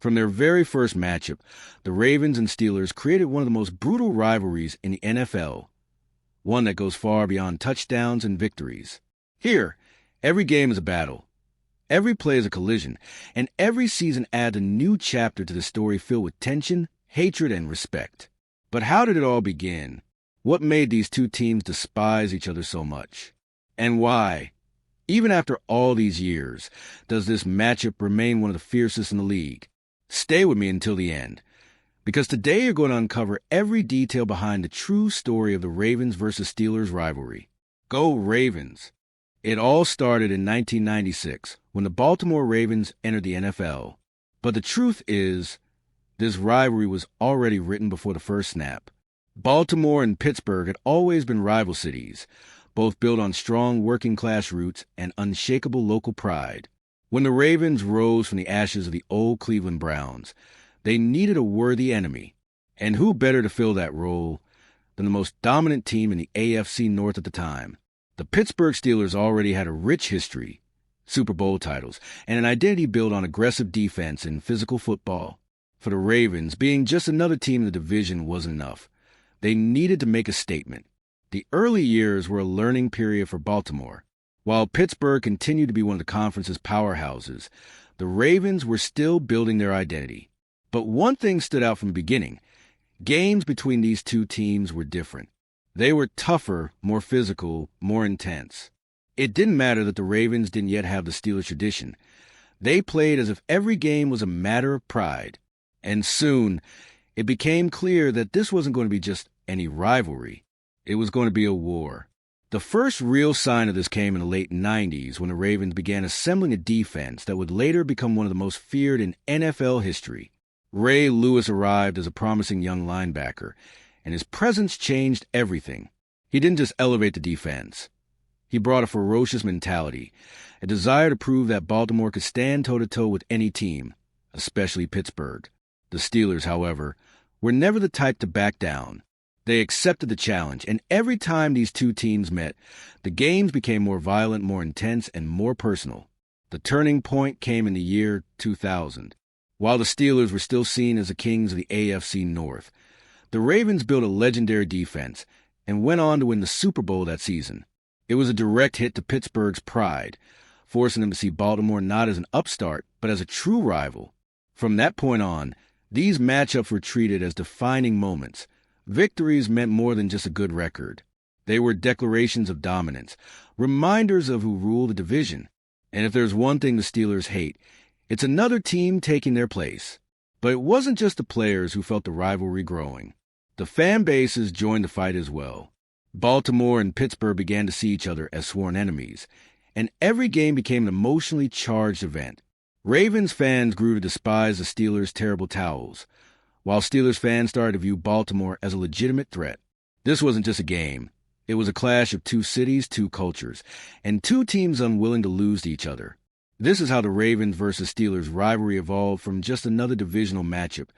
From their very first matchup, the Ravens and Steelers created one of the most brutal rivalries in the NFL, one that goes far beyond touchdowns and victories. Here, every game is a battle. Every play is a collision, and every season adds a new chapter to the story filled with tension, hatred, and respect. But how did it all begin? What made these two teams despise each other so much? And why, even after all these years, does this matchup remain one of the fiercest in the league? Stay with me until the end, because today you're going to uncover every detail behind the true story of the Ravens versus Steelers rivalry. Go Ravens! It all started in 1996 when the Baltimore Ravens entered the NFL. But the truth is, this rivalry was already written before the first snap. Baltimore and Pittsburgh had always been rival cities, both built on strong working-class roots and unshakable local pride. When the Ravens rose from the ashes of the old Cleveland Browns, they needed a worthy enemy. And who better to fill that role than the most dominant team in the AFC North at the time? The Pittsburgh Steelers already had a rich history, Super Bowl titles, and an identity built on aggressive defense and physical football. For the Ravens, being just another team in the division wasn't enough. They needed to make a statement. The early years were a learning period for Baltimore. While Pittsburgh continued to be one of the conference's powerhouses, the Ravens were still building their identity. But one thing stood out from the beginning. Games between these two teams were different. They were tougher, more physical, more intense. It didn't matter that the Ravens didn't yet have the Steelers tradition. They played as if every game was a matter of pride. And soon, it became clear that this wasn't going to be just any rivalry. It was going to be a war. The first real sign of this came in the late 90s when the Ravens began assembling a defense that would later become one of the most feared in NFL history. Ray Lewis arrived as a promising young linebacker, and his presence changed everything. He didn't just elevate the defense. He brought a ferocious mentality, a desire to prove that Baltimore could stand toe-to-toe with any team, especially Pittsburgh. The Steelers, however, were never the type to back down. They accepted the challenge, and every time these two teams met, the games became more violent, more intense, and more personal. The turning point came in the year 2000. While the Steelers were still seen as the kings of the AFC North, the Ravens built a legendary defense and went on to win the Super Bowl that season. It was a direct hit to Pittsburgh's pride, forcing them to see Baltimore not as an upstart, but as a true rival. From that point on, these matchups were treated as defining moments. Victories meant more than just a good record. They were declarations of dominance, reminders of who ruled the division. And if there's one thing the Steelers hate, it's another team taking their place. But it wasn't just the players who felt the rivalry growing. The fan bases joined the fight as well. Baltimore and Pittsburgh began to see each other as sworn enemies, and every game became an emotionally charged event. Ravens fans grew to despise the Steelers' terrible towels, while Steelers fans started to view Baltimore as a legitimate threat. This wasn't just a game. It was a clash of two cities, two cultures, and two teams unwilling to lose to each other. This is how the Ravens versus Steelers rivalry evolved from just another divisional matchup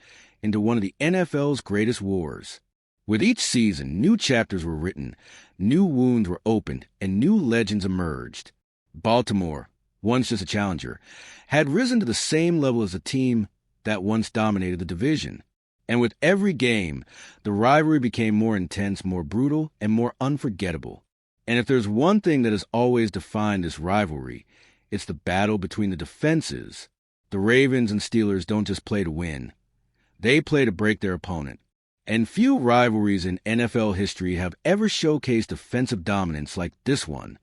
into one of the NFL's greatest wars. With each season, new chapters were written, new wounds were opened, and new legends emerged. Baltimore, once just a challenger, had risen to the same level as a team that once dominated the division. And with every game, the rivalry became more intense, more brutal, and more unforgettable. And if there's one thing that has always defined this rivalry, it's the battle between the defenses. The Ravens and Steelers don't just play to win. They play to break their opponent. And few rivalries in NFL history have ever showcased defensive dominance like this one.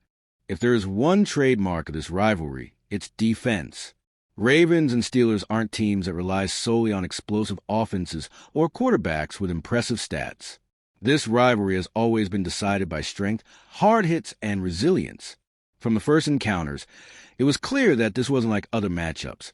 If there is one trademark of this rivalry, it's defense. Ravens and Steelers aren't teams that rely solely on explosive offenses or quarterbacks with impressive stats. This rivalry has always been decided by strength, hard hits, and resilience. From the first encounters, it was clear that this wasn't like other matchups.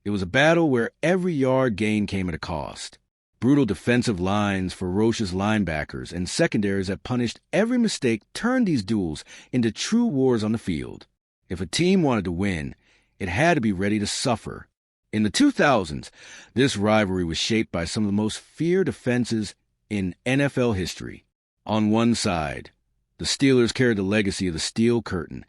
It was a battle where every yard gain came at a cost. Brutal defensive lines, ferocious linebackers, and secondaries that punished every mistake turned these duels into true wars on the field. If a team wanted to win, it had to be ready to suffer. In the 2000s, this rivalry was shaped by some of the most feared defenses in NFL history. On one side, the Steelers carried the legacy of the Steel Curtain,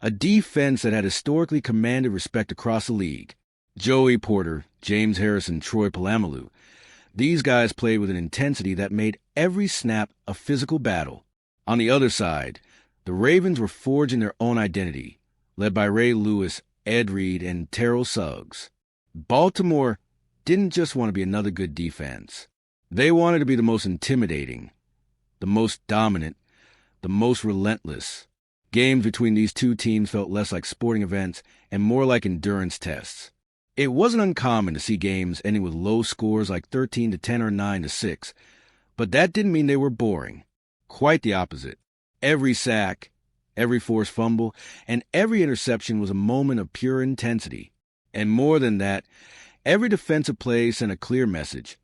a defense that had historically commanded respect across the league. Joey Porter, James Harrison, Troy Polamalu. These guys played with an intensity that made every snap a physical battle. On the other side, the Ravens were forging their own identity, led by Ray Lewis, Ed Reed, and Terrell Suggs. Baltimore didn't just want to be another good defense. They wanted to be the most intimidating, the most dominant, the most relentless. Games between these two teams felt less like sporting events and more like endurance tests. It wasn't uncommon to see games ending with low scores like 13-10 or 9-6, but that didn't mean they were boring. Quite the opposite. Every sack, every forced fumble, and every interception was a moment of pure intensity. And more than that, every defensive play sent a clear message.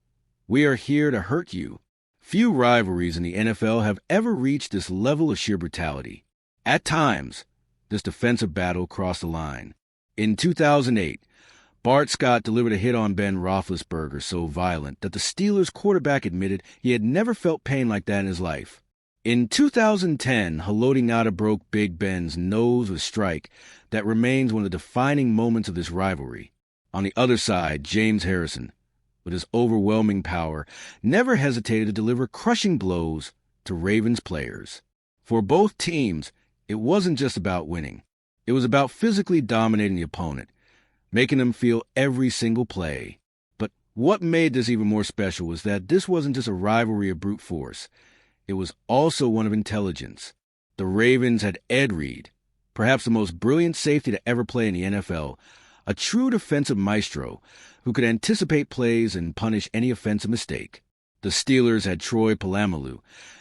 We are here to hurt you. Few rivalries in the NFL have ever reached this level of sheer brutality. At times, this defensive battle crossed the line. In 2008, Bart Scott delivered a hit on Ben Roethlisberger so violent that the Steelers quarterback admitted he had never felt pain like that in his life. In 2010, Haloti Ngata broke Big Ben's nose with a strike that remains one of the defining moments of this rivalry. On the other side, James Harrison, with his overwhelming power, never hesitated to deliver crushing blows to Ravens players. For both teams, it wasn't just about winning. It was about physically dominating the opponent, making them feel every single play. But what made this even more special was that this wasn't just a rivalry of brute force. It was also one of intelligence. The Ravens had Ed Reed, perhaps the most brilliant safety to ever play in the NFL, a true defensive maestro who could anticipate plays and punish any offensive mistake. The Steelers had Troy Polamalu,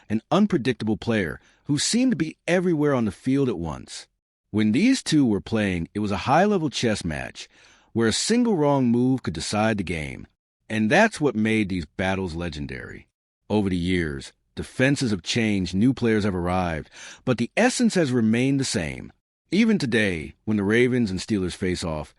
an unpredictable player who seemed to be everywhere on the field at once. When these two were playing, it was a high-level chess match where a single wrong move could decide the game. And that's what made these battles legendary. Over the years, defenses have changed, new players have arrived, but the essence has remained the same. Even today, when the Ravens and Steelers face off,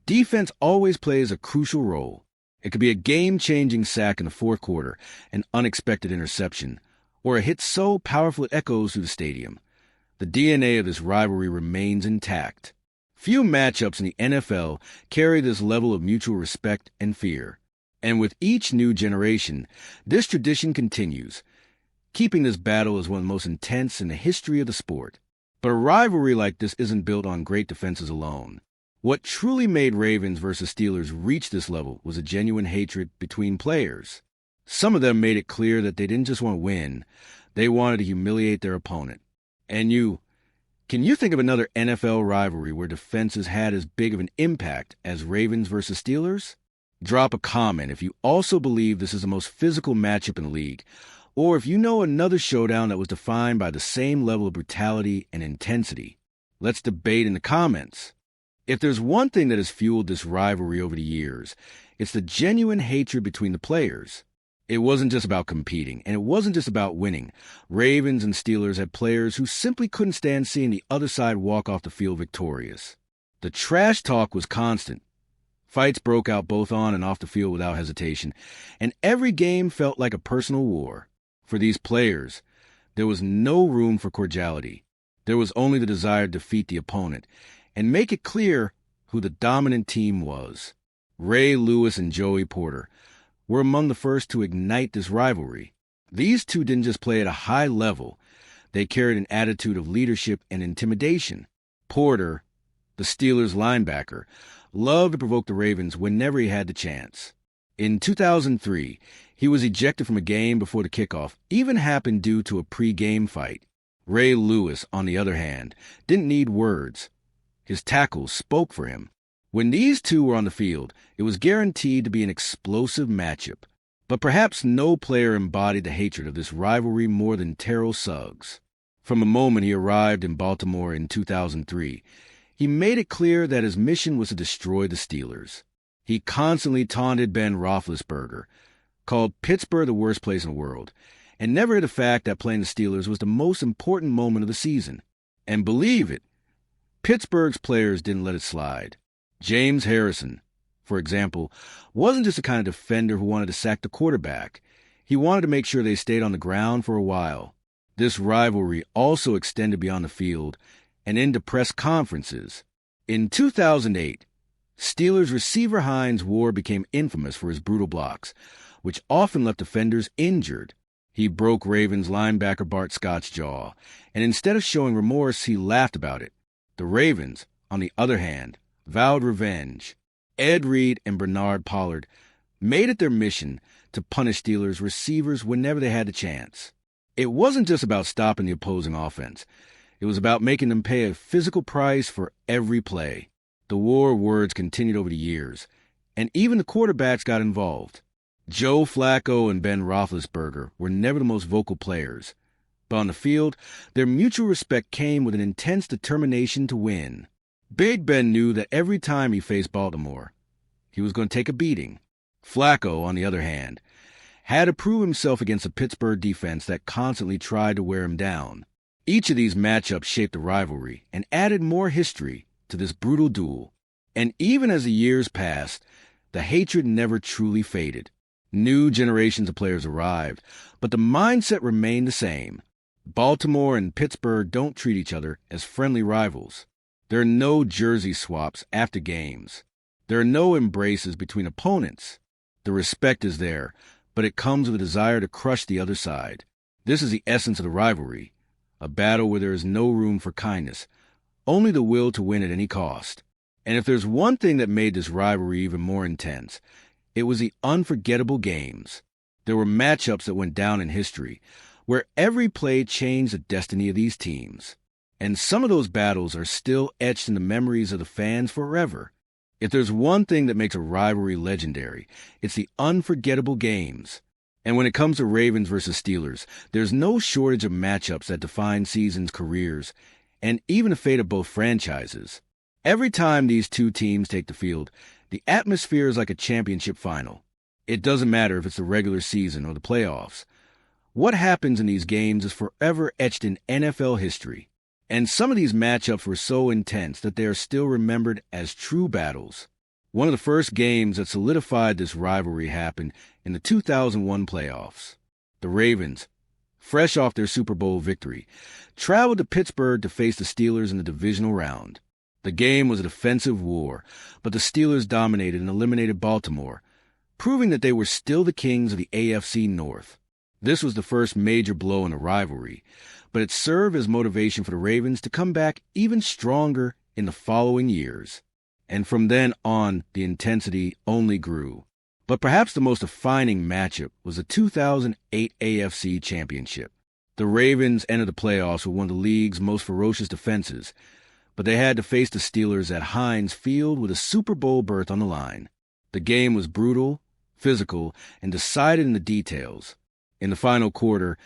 defense always plays a crucial role. It could be a game-changing sack in the fourth quarter, an unexpected interception, or a hit so powerful it echoes through the stadium. The DNA of this rivalry remains intact. Few matchups in the NFL carry this level of mutual respect and fear. And with each new generation, this tradition continues, keeping this battle as one of the most intense in the history of the sport. But a rivalry like this isn't built on great defenses alone. What truly made Ravens versus Steelers reach this level was a genuine hatred between players. Some of them made it clear that they didn't just want to win, they wanted to humiliate their opponent. And can you think of another NFL rivalry where defenses had as big of an impact as Ravens versus Steelers? Drop a comment if you also believe this is the most physical matchup in the league, or if you know another showdown that was defined by the same level of brutality and intensity. Let's debate in the comments. If there's one thing that has fueled this rivalry over the years, it's the genuine hatred between the players. It wasn't just about competing, and it wasn't just about winning. Ravens and Steelers had players who simply couldn't stand seeing the other side walk off the field victorious. The trash talk was constant. Fights broke out both on and off the field without hesitation, and every game felt like a personal war. For these players, there was no room for cordiality. There was only the desire to defeat the opponent and make it clear who the dominant team was. Ray Lewis and Joey Porter were among the first to ignite this rivalry. These two didn't just play at a high level. They carried an attitude of leadership and intimidation. Porter, the Steelers linebacker, loved to provoke the Ravens whenever he had the chance. In 2003, he was ejected from a game before the kickoff, even happened due to a pre-game fight. Ray Lewis, on the other hand, didn't need words. His tackles spoke for him. When these two were on the field, it was guaranteed to be an explosive matchup. But perhaps no player embodied the hatred of this rivalry more than Terrell Suggs. From the moment he arrived in Baltimore in 2003, he made it clear that his mission was to destroy the Steelers. He constantly taunted Ben Roethlisberger, called Pittsburgh the worst place in the world, and never hid the fact that playing the Steelers was the most important moment of the season. And believe it, Pittsburgh's players didn't let it slide. James Harrison, for example, wasn't just the kind of defender who wanted to sack the quarterback. He wanted to make sure they stayed on the ground for a while. This rivalry also extended beyond the field and into press conferences. In 2008, Steelers receiver Hines Ward became infamous for his brutal blocks, which often left defenders injured. He broke Ravens linebacker Bart Scott's jaw, and instead of showing remorse, he laughed about it. The Ravens, on the other hand, vowed revenge. Ed Reed and Bernard Pollard made it their mission to punish Steelers receivers whenever they had the chance. It wasn't just about stopping the opposing offense. It was about making them pay a physical price for every play. The war of words continued over the years, and even the quarterbacks got involved. Joe Flacco and Ben Roethlisberger were never the most vocal players, but on the field, their mutual respect came with an intense determination to win. Big Ben knew that every time he faced Baltimore, he was going to take a beating. Flacco, on the other hand, had to prove himself against a Pittsburgh defense that constantly tried to wear him down. Each of these matchups shaped the rivalry and added more history to this brutal duel. And even as the years passed, the hatred never truly faded. New generations of players arrived, but the mindset remained the same. Baltimore and Pittsburgh don't treat each other as friendly rivals. There are no jersey swaps after games. There are no embraces between opponents. The respect is there, but it comes with a desire to crush the other side. This is the essence of the rivalry, a battle where there is no room for kindness, only the will to win at any cost. And if there's one thing that made this rivalry even more intense, it was the unforgettable games. There were matchups that went down in history, where every play changed the destiny of these teams. And some of those battles are still etched in the memories of the fans forever. If there's one thing that makes a rivalry legendary, it's the unforgettable games. And when it comes to Ravens versus Steelers, there's no shortage of matchups that define seasons' careers, and even the fate of both franchises. Every time these two teams take the field, the atmosphere is like a championship final. It doesn't matter if it's the regular season or the playoffs. What happens in these games is forever etched in NFL history. And some of these matchups were so intense that they are still remembered as true battles. One of the first games that solidified this rivalry happened in the 2001 playoffs. The Ravens, fresh off their Super Bowl victory, traveled to Pittsburgh to face the Steelers in the divisional round. The game was a defensive war, but the Steelers dominated and eliminated Baltimore, proving that they were still the kings of the AFC North. This was the first major blow in the rivalry, but it served as motivation for the Ravens to come back even stronger in the following years. And from then on, the intensity only grew. But perhaps the most defining matchup was the 2008 AFC Championship. The Ravens entered the playoffs with one of the league's most ferocious defenses, but they had to face the Steelers at Heinz Field with a Super Bowl berth on the line. The game was brutal, physical, and decided in the details. In the final quarter,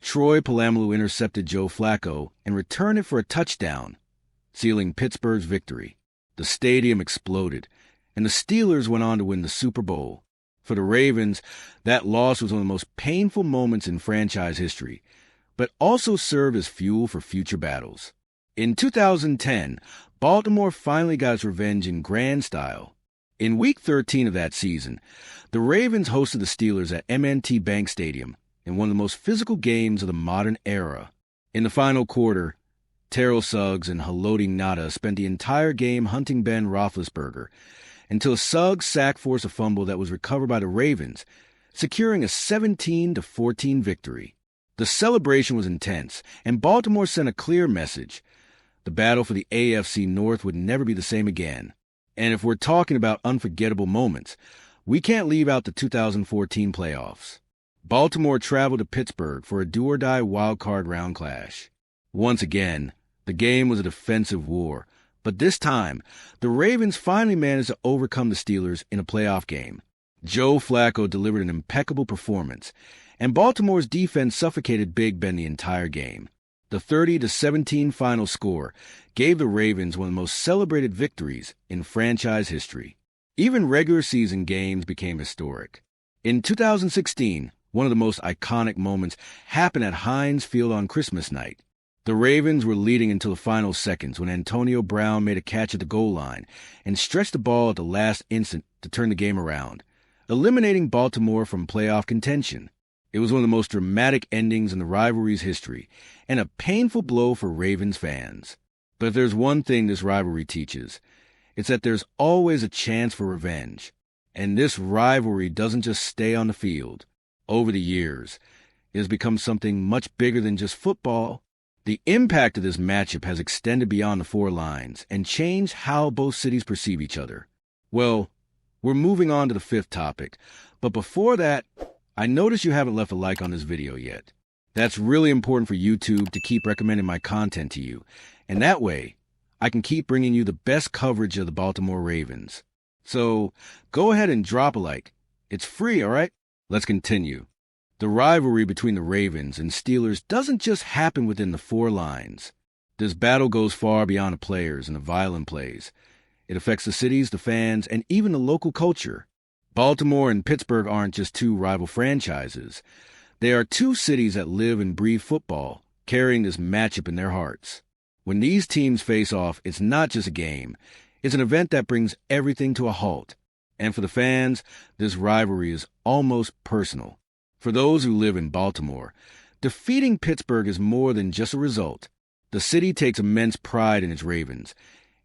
Troy Polamalu intercepted Joe Flacco and returned it for a touchdown, sealing Pittsburgh's victory. The stadium exploded, and the Steelers went on to win the Super Bowl. For the Ravens, that loss was one of the most painful moments in franchise history, but also served as fuel for future battles. In 2010, Baltimore finally got its revenge in grand style. In Week 13 of that season, the Ravens hosted the Steelers at M&T Bank Stadium in one of the most physical games of the modern era. In the final quarter, Terrell Suggs and Haloti Ngata spent the entire game hunting Ben Roethlisberger until Suggs' sack forced a fumble that was recovered by the Ravens, securing a 17-14 victory. The celebration was intense, and Baltimore sent a clear message. The battle for the AFC North would never be the same again. And if we're talking about unforgettable moments, we can't leave out the 2014 playoffs. Baltimore traveled to Pittsburgh for a do-or-die wild-card round clash. Once again, the game was a defensive war, but this time, the Ravens finally managed to overcome the Steelers in a playoff game. Joe Flacco delivered an impeccable performance, and Baltimore's defense suffocated Big Ben the entire game. The 30-17 final score gave the Ravens one of the most celebrated victories in franchise history. Even regular season games became historic. In 2016, one of the most iconic moments happened at Heinz Field on Christmas night. The Ravens were leading until the final seconds when Antonio Brown made a catch at the goal line and stretched the ball at the last instant to turn the game around, eliminating Baltimore from playoff contention. It was one of the most dramatic endings in the rivalry's history and a painful blow for Ravens fans. But if there's one thing this rivalry teaches, It's that there's always a chance for revenge. And this rivalry doesn't just stay on the field. Over the years, it has become something much bigger than just football. The impact of this matchup has extended beyond the four lines and changed how both cities perceive each other. Well, we're moving on to the fifth topic, but before that, I noticed you haven't left a like on this video yet. That's really important for YouTube to keep recommending my content to you, and that way, I can keep bringing you the best coverage of the Baltimore Ravens. So, go ahead and drop a like. It's free, all right? Let's continue. The rivalry between the Ravens and Steelers doesn't just happen within the four lines. This battle goes far beyond the players and the violent plays. It affects the cities, the fans, and even the local culture. Baltimore and Pittsburgh aren't just two rival franchises. They are two cities that live and breathe football, carrying this matchup in their hearts. When these teams face off, it's not just a game. It's an event that brings everything to a halt. And for the fans, this rivalry is almost personal. For those who live in Baltimore, defeating Pittsburgh is more than just a result. The city takes immense pride in its Ravens,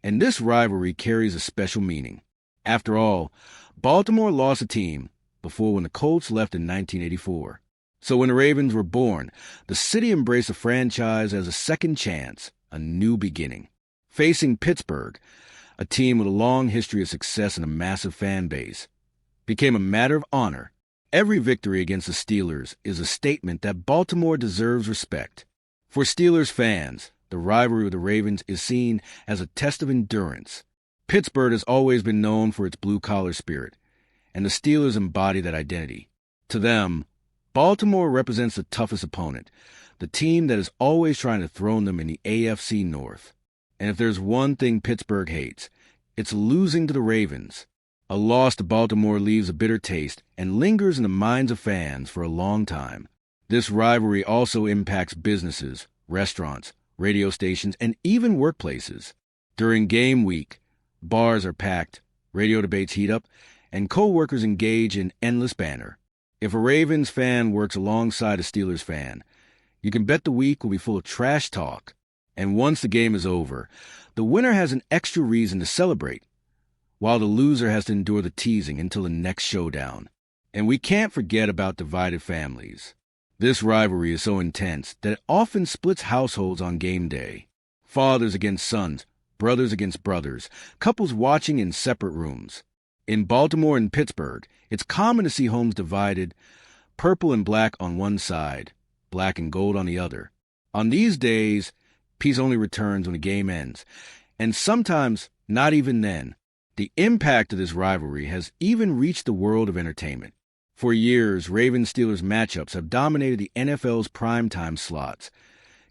and this rivalry carries a special meaning. After all, Baltimore lost a team before when the Colts left in 1984. So when the Ravens were born, the city embraced the franchise as a second chance, a new beginning. Facing Pittsburgh, a team with a long history of success and a massive fan base, became a matter of honor. Every victory against the Steelers is a statement that Baltimore deserves respect. For Steelers fans, the rivalry with the Ravens is seen as a test of endurance. Pittsburgh has always been known for its blue-collar spirit, and the Steelers embody that identity. To them, Baltimore represents the toughest opponent, the team that is always trying to throne them in the AFC North. And if there's one thing Pittsburgh hates, it's losing to the Ravens. A loss to Baltimore leaves a bitter taste and lingers in the minds of fans for a long time. This rivalry also impacts businesses, restaurants, radio stations, and even workplaces. During game week, bars are packed, radio debates heat up, and co-workers engage in endless banter. If a Ravens fan works alongside a Steelers fan, you can bet the week will be full of trash talk. And once the game is over, the winner has an extra reason to celebrate, while the loser has to endure the teasing until the next showdown. And we can't forget about divided families. This rivalry is so intense that it often splits households on game day. Fathers against sons, brothers against brothers, couples watching in separate rooms. In Baltimore and Pittsburgh, it's common to see homes divided, purple and black on one side, black and gold on the other. On these days, peace only returns when the game ends, and sometimes not even then. The impact of this rivalry has even reached the world of entertainment. For years, Ravens-Steelers matchups have dominated the NFL's primetime slots,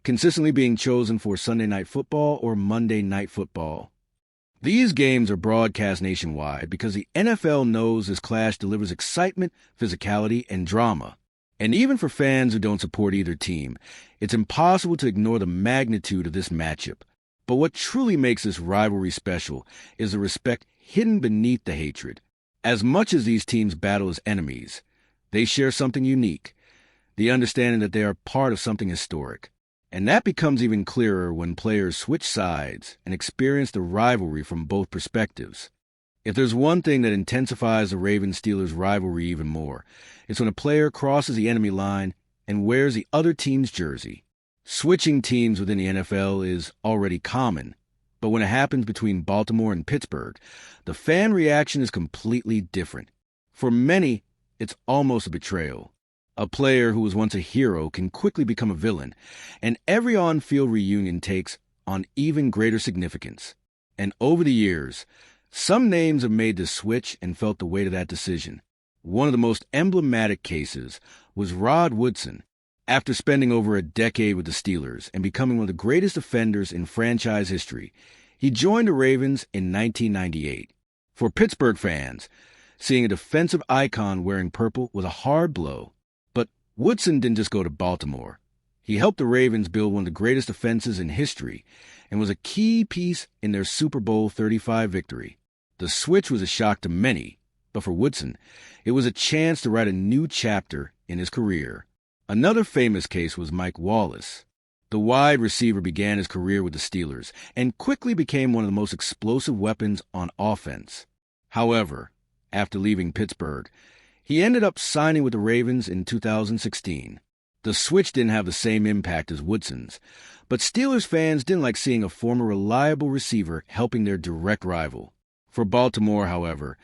consistently being chosen for Sunday Night Football or Monday Night Football. These games are broadcast nationwide because the NFL knows this clash delivers excitement, physicality, and drama. And even for fans who don't support either team, it's impossible to ignore the magnitude of this matchup. But what truly makes this rivalry special is the respect hidden beneath the hatred. As much as these teams battle as enemies, they share something unique, the understanding that they are part of something historic. And that becomes even clearer when players switch sides and experience the rivalry from both perspectives. If there's one thing that intensifies the Ravens-Steelers rivalry even more, it's when a player crosses the enemy line and wears the other team's jersey. Switching teams within the NFL is already common, but when it happens between Baltimore and Pittsburgh, the fan reaction is completely different. For many, it's almost a betrayal. A player who was once a hero can quickly become a villain, and every on-field reunion takes on even greater significance. And over the years, some names have made the switch and felt the weight of that decision. One of the most emblematic cases was Rod Woodson. After spending over a decade with the Steelers and becoming one of the greatest defenders in franchise history, he joined the Ravens in 1998. For Pittsburgh fans, seeing a defensive icon wearing purple was a hard blow. But Woodson didn't just go to Baltimore. He helped the Ravens build one of the greatest defenses in history and was a key piece in their Super Bowl 35 victory. The switch was a shock to many, but for Woodson, it was a chance to write a new chapter in his career. Another famous case was Mike Wallace. The wide receiver began his career with the Steelers and quickly became one of the most explosive weapons on offense. However, after leaving Pittsburgh, he ended up signing with the Ravens in 2016. The switch didn't have the same impact as Woodson's, but Steelers fans didn't like seeing a former reliable receiver helping their direct rival. For Baltimore, however,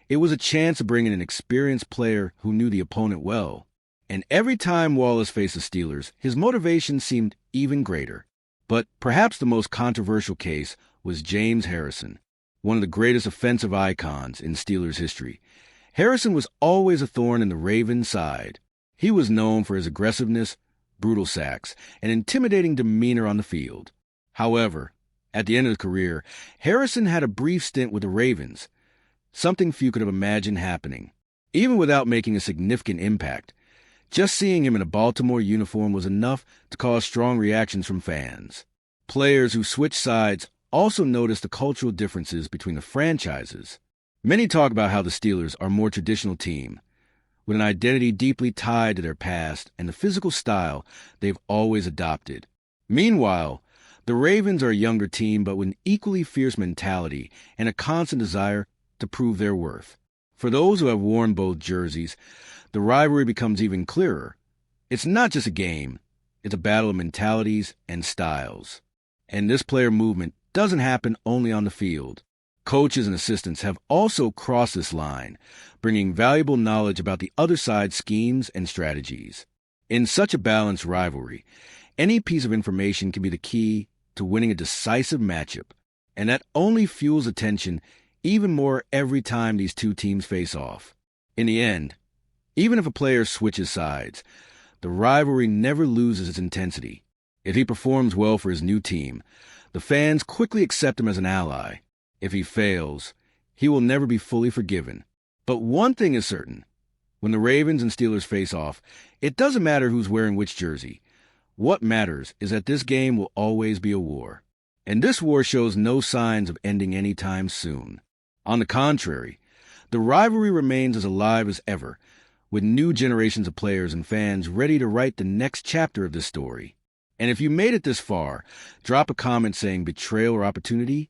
it was a chance to bring in an experienced player who knew the opponent well. And every time Wallace faced the Steelers, his motivation seemed even greater. But perhaps the most controversial case was James Harrison, one of the greatest offensive icons in Steelers history. Harrison was always a thorn in the Ravens' side. He was known for his aggressiveness, brutal sacks, and intimidating demeanor on the field. However, at the end of his career, Harrison had a brief stint with the Ravens, something few could have imagined happening. Even without making a significant impact, just seeing him in a Baltimore uniform was enough to cause strong reactions from fans. Players who switched sides also noticed the cultural differences between the franchises. Many talk about how the Steelers are a more traditional team, with an identity deeply tied to their past and the physical style they've always adopted. Meanwhile, the Ravens are a younger team but with an equally fierce mentality and a constant desire to prove their worth. For those who have worn both jerseys, the rivalry becomes even clearer. It's not just a game, it's a battle of mentalities and styles. And this player movement doesn't happen only on the field. Coaches and assistants have also crossed this line, bringing valuable knowledge about the other side's schemes and strategies. In such a balanced rivalry, any piece of information can be the key to winning a decisive matchup, and that only fuels attention even more every time these two teams face off. In the end, even if a player switches sides, the rivalry never loses its intensity. If he performs well for his new team, the fans quickly accept him as an ally. If he fails, he will never be fully forgiven. But one thing is certain. When the Ravens and Steelers face off, it doesn't matter who's wearing which jersey. What matters is that this game will always be a war. And this war shows no signs of ending anytime soon. On the contrary, the rivalry remains as alive as ever, with new generations of players and fans ready to write the next chapter of this story. And if you made it this far, drop a comment saying betrayal or opportunity,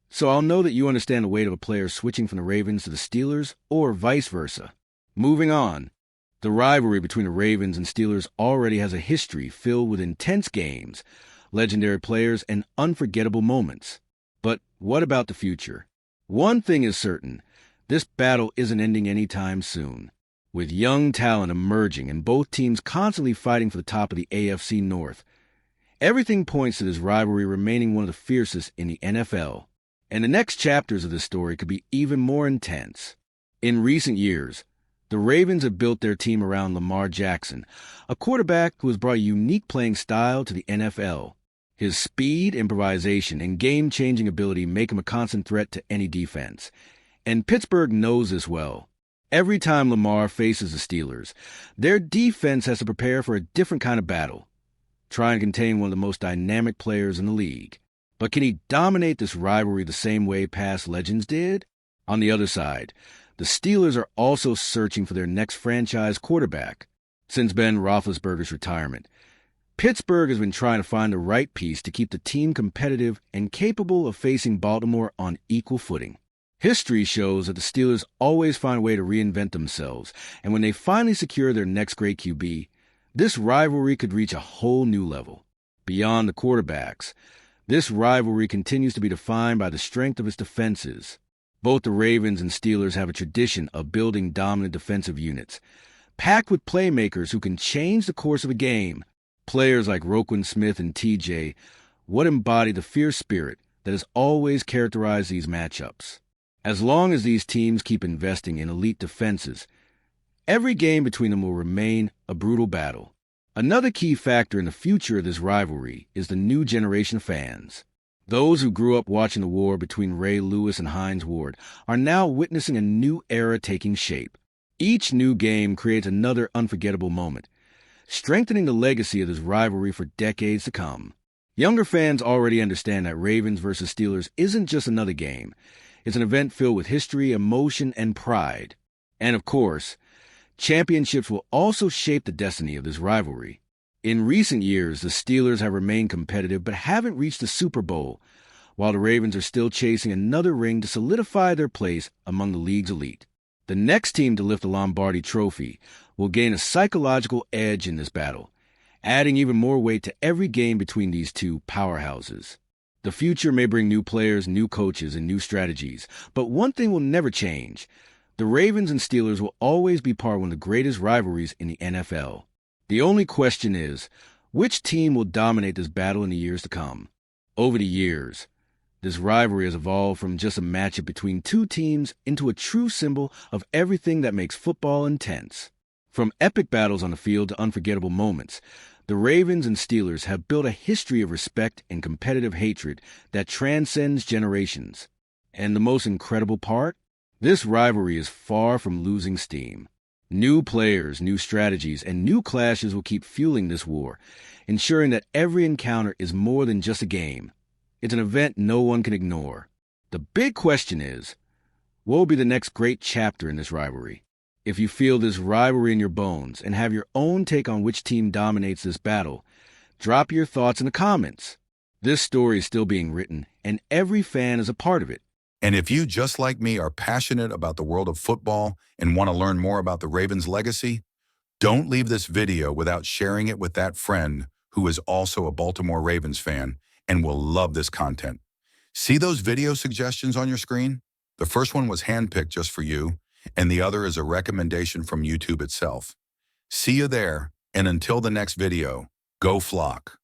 so I'll know that you understand the weight of a player switching from the Ravens to the Steelers, or vice versa. Moving on, the rivalry between the Ravens and Steelers already has a history filled with intense games, legendary players, and unforgettable moments. But what about the future? One thing is certain, this battle isn't ending anytime soon. With young talent emerging and both teams constantly fighting for the top of the AFC North, everything points to this rivalry remaining one of the fiercest in the NFL. And the next chapters of this story could be even more intense. In recent years, the Ravens have built their team around Lamar Jackson, a quarterback who has brought a unique playing style to the NFL. His speed, improvisation, and game-changing ability make him a constant threat to any defense. And Pittsburgh knows this well. Every time Lamar faces the Steelers, their defense has to prepare for a different kind of battle, try and contain one of the most dynamic players in the league. But can he dominate this rivalry the same way past legends did? On the other side, the Steelers are also searching for their next franchise quarterback. Since Ben Roethlisberger's retirement, Pittsburgh has been trying to find the right piece to keep the team competitive and capable of facing Baltimore on equal footing. History shows that the Steelers always find a way to reinvent themselves, and when they finally secure their next great QB, this rivalry could reach a whole new level. Beyond the quarterbacks, this rivalry continues to be defined by the strength of its defenses. Both the Ravens and Steelers have a tradition of building dominant defensive units, packed with playmakers who can change the course of a game. Players like Roquan Smith and TJ would embody the fierce spirit that has always characterized these matchups. As long as these teams keep investing in elite defenses, every game between them will remain a brutal battle. Another key factor in the future of this rivalry is the new generation of fans. Those who grew up watching the war between Ray Lewis and Hines Ward are now witnessing a new era taking shape. Each new game creates another unforgettable moment, strengthening the legacy of this rivalry for decades to come. Younger fans already understand that Ravens versus Steelers isn't just another game. It's an event filled with history, emotion, and pride. And of course, championships will also shape the destiny of this rivalry. In recent years, the Steelers have remained competitive but haven't reached the Super Bowl, while the Ravens are still chasing another ring to solidify their place among the league's elite. The next team to lift the Lombardi Trophy will gain a psychological edge in this battle, adding even more weight to every game between these two powerhouses. The future may bring new players, new coaches, and new strategies, but one thing will never change. The Ravens and Steelers will always be part of one of the greatest rivalries in the NFL. The only question is, which team will dominate this battle in the years to come? Over the years, this rivalry has evolved from just a matchup between two teams into a true symbol of everything that makes football intense. From epic battles on the field to unforgettable moments, the Ravens and Steelers have built a history of respect and competitive hatred that transcends generations. And the most incredible part? This rivalry is far from losing steam. New players, new strategies, and new clashes will keep fueling this war, ensuring that every encounter is more than just a game. It's an event no one can ignore. The big question is, what will be the next great chapter in this rivalry? If you feel this rivalry in your bones and have your own take on which team dominates this battle, drop your thoughts in the comments. This story is still being written, and every fan is a part of it. And if you, just like me, are passionate about the world of football and want to learn more about the Ravens' legacy, don't leave this video without sharing it with that friend who is also a Baltimore Ravens fan and will love this content. See those video suggestions on your screen? The first one was handpicked just for you, and the other is a recommendation from YouTube itself. See you there, and until the next video, go Flock.